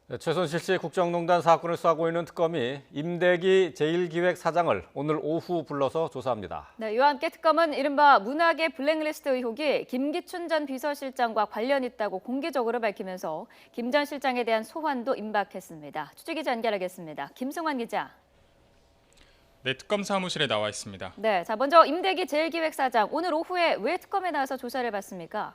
네, 최순실 씨 국정농단 사건을 수사하고 있는 특검이 임대기 제1기획사장을 오늘 오후 불러서 조사합니다. 네, 이와 함께 특검은 이른바 문학의 블랙리스트 의혹이 김기춘 전 비서실장과 관련 있다고 공개적으로 밝히면서 김 전 실장에 대한 소환도 임박했습니다. 취재기자 연결하겠습니다. 김승환 기자. 네, 특검 사무실에 나와 있습니다. 네, 먼저 임대기 제1기획사장 오늘 오후에 왜 특검에 나와서 조사를 받습니까?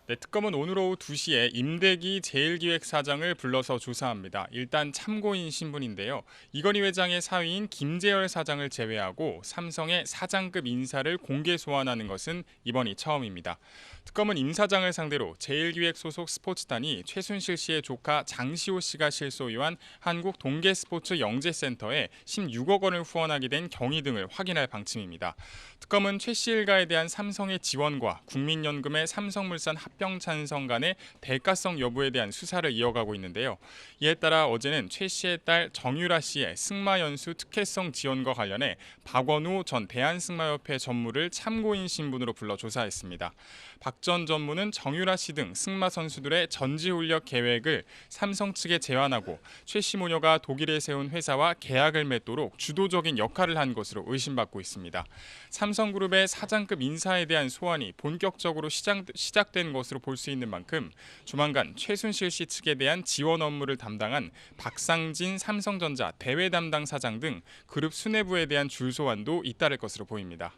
네, 특검은 오늘 오후 2시에 임대기 제1기획사장을 불러서 조사합니다. 일단 참고인 신분인데요. 이건희 회장의 사위인 김재열 사장을 제외하고 삼성의 사장급 인사를 공개 소환하는 것은 이번이 처음입니다. 특검은 임 사장을 상대로 제1기획 소속 스포츠단이 최순실 씨의 조카 장시호 씨가 실소유한 한국동계스포츠영재센터에 16억 원을 후원하게 된 경위 등을 확인할 방침입니다. 특검은 최 씨 일가에 대한 삼성의 지원과 국민연금의 삼성물산 합병 찬성 간의 대가성 여부에 대한 수사를 이어가고 있는데요. 이에 따라 어제는 최 씨의 딸 정유라 씨의 승마연수 특혜성 지원과 관련해 박원우 전 대한승마협회 전무를 참고인 신분으로 불러 조사했습니다. 박 전 전무는 정유라 씨 등 승마 선수들의 전지훈련 계획을 삼성 측에 제안하고 최 씨 모녀가 독일에 세운 회사와 계약을 맺도록 주도적인 역할을 한 것으로 의심받고 있습니다. 삼성그룹의 사장급 인사에 대한 소환이 본격적으로 시작된 것으로 볼 수 있는 만큼 조만간 최순실 씨 측에 대한 지원 업무를 담당한 박상진 삼성전자 대외 담당 사장 등 그룹 수뇌부에 대한 줄소환도 잇따를 것으로 보입니다.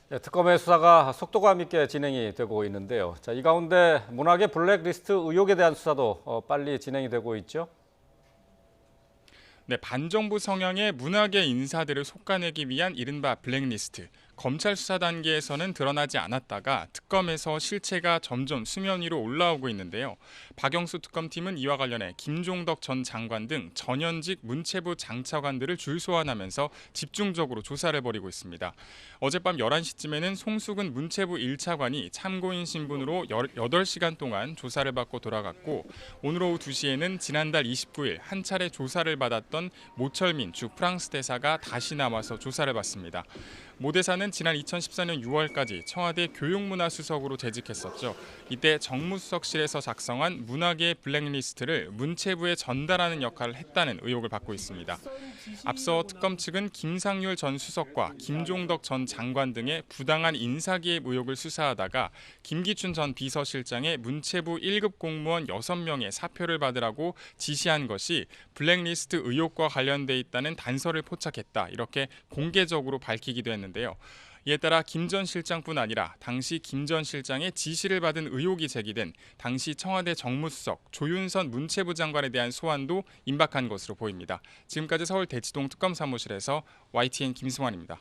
네, 특검의 수사가 속도감 있게 진행이 되고 있는데요. 이 가운데 문학의 블랙리스트 의혹에 대한 수사도 빨리 진행이 되고 있죠. 네, 반정부 성향의 문학의 인사들을 솎아내기 위한 이른바 블랙리스트. 검찰 수사 단계에서는 드러나지 않았다가 특검에서 실체가 점점 수면 위로 올라오고 있는데요. 박영수 특검팀은 이와 관련해 김종덕 전 장관 등 전현직 문체부 장차관들을 줄소환하면서 집중적으로 조사를 벌이고 있습니다. 어젯밤 11시쯤에는 송수근 문체부 1차관이 참고인 신분으로 8시간 동안 조사를 받고 돌아갔고 오늘 오후 2시에는 지난달 29일 한 차례 조사를 받았던 모철민 주 프랑스 대사가 다시 나와서 조사를 받습니다. 모 대사는 지난 2014년 6월까지 청와대 교육문화수석으로 재직했었죠. 이때 정무수석실에서 작성한 문학의 블랙리스트를 문체부에 전달하는 역할을 했다는 의혹을 받고 있습니다. 앞서 특검 측은 김상률 전 수석과 김종덕 전 장관 등의 부당한 인사기획 의혹을 수사하다가 김기춘 전 비서실장의 문체부 1급 공무원 6명의 사표를 받으라고 지시한 것이 블랙리스트 의혹과 관련돼 있다는 단서를 포착했다. 이렇게 공개적으로 밝히기도 했는데요. 이에 따라 김 전 실장뿐 아니라 당시 김 전 실장의 지시를 받은 의혹이 제기된 당시 청와대 정무수석 조윤선 문체부 장관에 대한 소환도 임박한 것으로 보입니다. 지금까지 서울 대치동 특검 사무실에서 YTN 김승환입니다.